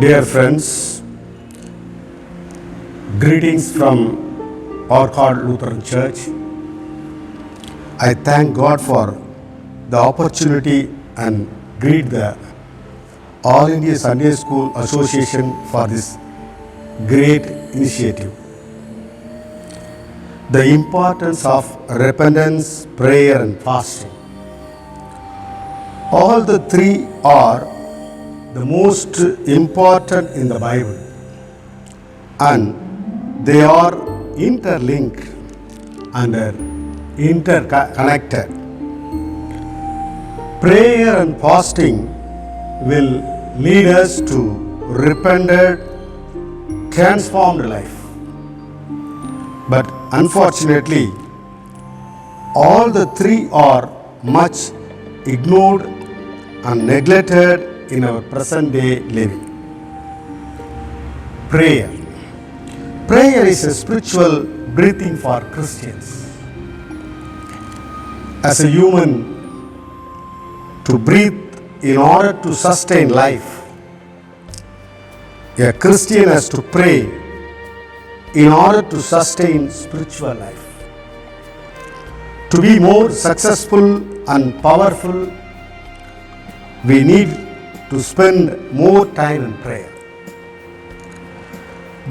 Dear friends, greetings from Orchard Lutheran Church. I thank God for the opportunity and greet the All India Sunday School Association for this great initiative. The importance of repentance, prayer and fasting. All the three are the most important in the Bible, and they are interlinked and interconnected. Prayer and fasting will lead us to repented, transformed life. But unfortunately, all the three are much ignored and neglected in our present day living. Prayer. Prayer is a spiritual breathing for Christians. As a human, to breathe in order to sustain life, a Christian has to pray in order to sustain spiritual life. To be more successful and powerful, we need to spend more time in prayer.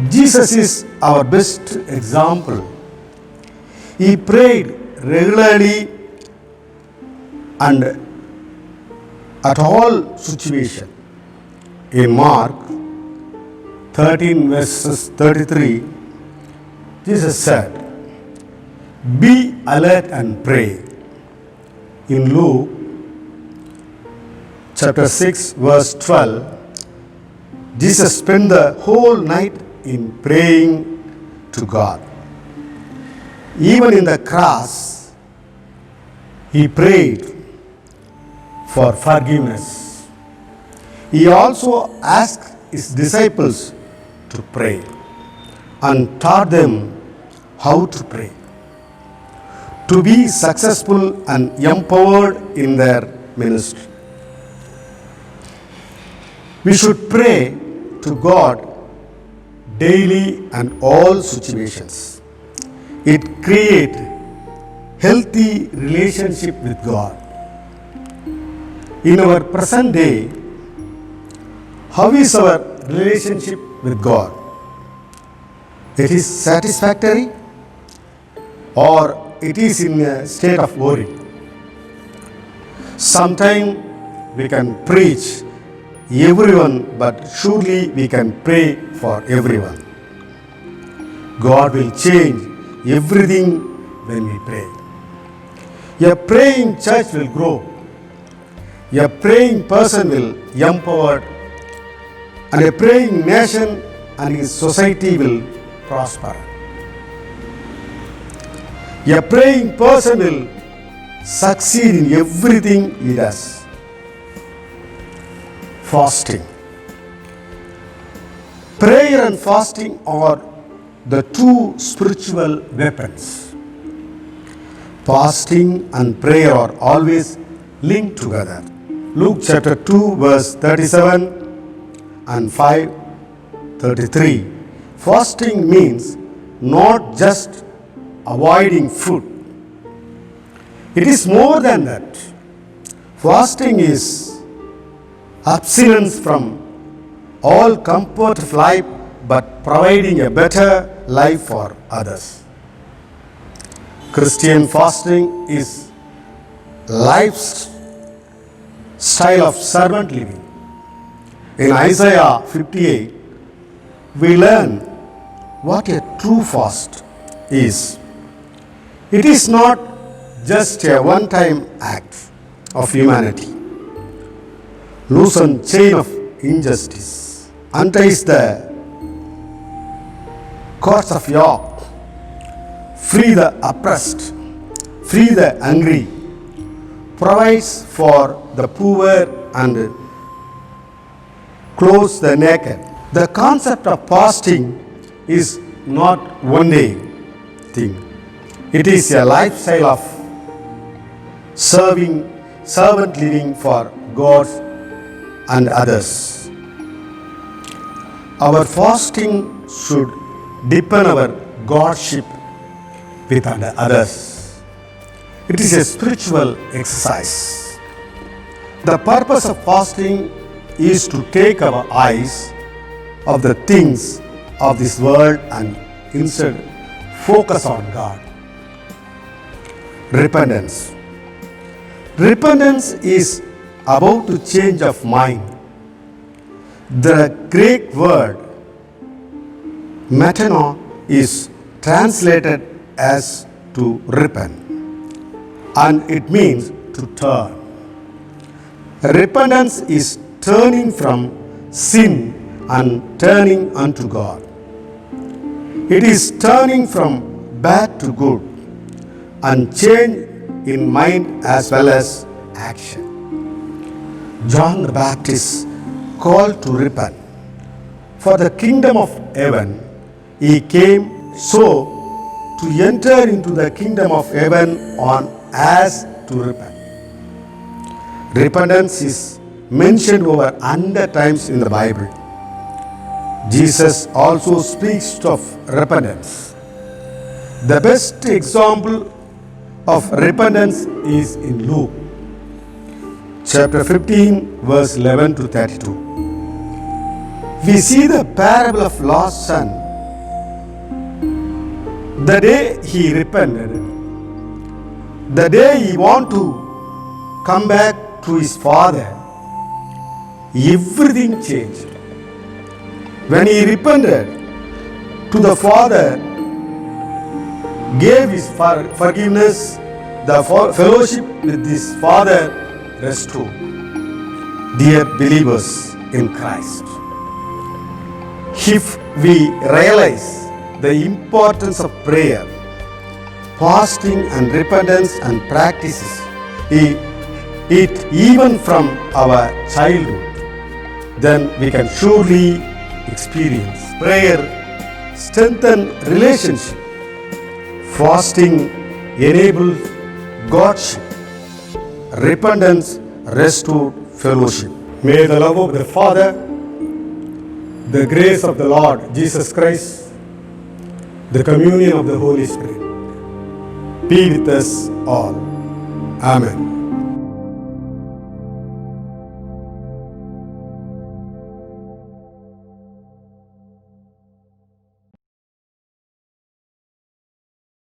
Jesus is our best example. He prayed regularly and at all situations. In Mark 13 verses 33, Jesus said, "Be alert and pray." In Luke chapter 6 verse 12, Jesus spent the whole night in praying to God. Even in the cross, he prayed for forgiveness. He also asked his disciples to pray and taught them how to pray, to be successful and empowered in their ministry. We should pray to God daily and all situations. It creates healthy relationship with God. In our present day, how is our relationship with God? It is satisfactory or it is in a state of worry? Sometimes we can preach everyone, but surely we can pray for everyone. God will change everything when we pray. A praying church will grow. A praying person will empower, and a praying nation and his society will prosper. A praying person will succeed in everything he does. Fasting. Prayer and fasting are the two spiritual weapons. Fasting and prayer are always linked together. Luke chapter 2 verse 37 and 5:33. Fasting means not just avoiding food. It is more than that. Fasting is abstinence from all comfort of life, but providing a better life for others. Christian fasting is life's style of servant living. In Isaiah 58, we learn what a true fast is. It is not just a one-time act of humanity. Loosen chain of injustice, unties the cords of yoke, free the oppressed, free the hungry, provides for the poor and clothes the naked. The concept of fasting is not one day thing. It is a lifestyle of servant living for God and others. Our fasting should deepen our Godship with others. It is a spiritual exercise. The purpose of fasting is to take our eyes off the things of this world and instead focus on God. Repentance. Repentance is about to change of mind. The Greek word metanoia is translated as to repent, and it means to turn. Repentance is turning from sin and turning unto God. It is turning from bad to good and change in mind as well as action. John the Baptist called to repent. For the kingdom of heaven, he came so to enter into the kingdom of heaven on as to repent. Repentance is mentioned over 100 times in the Bible. Jesus also speaks of repentance. The best example of repentance is in Luke chapter 15 verse 11 to 32. We see the parable of lost son. The day he repented, the day he wanted to come back to his father, everything changed. When he repented to the father, gave his forgiveness, the fellowship with his father restored. Dear believers in Christ, if we realize the importance of prayer, fasting and repentance and practices it even from our childhood, then we can surely experience prayer, strengthen relationship, fasting enables Godship, repentance restore fellowship. May the love of the Father, the grace of the Lord Jesus Christ, the communion of the Holy Spirit be with us all. Amen.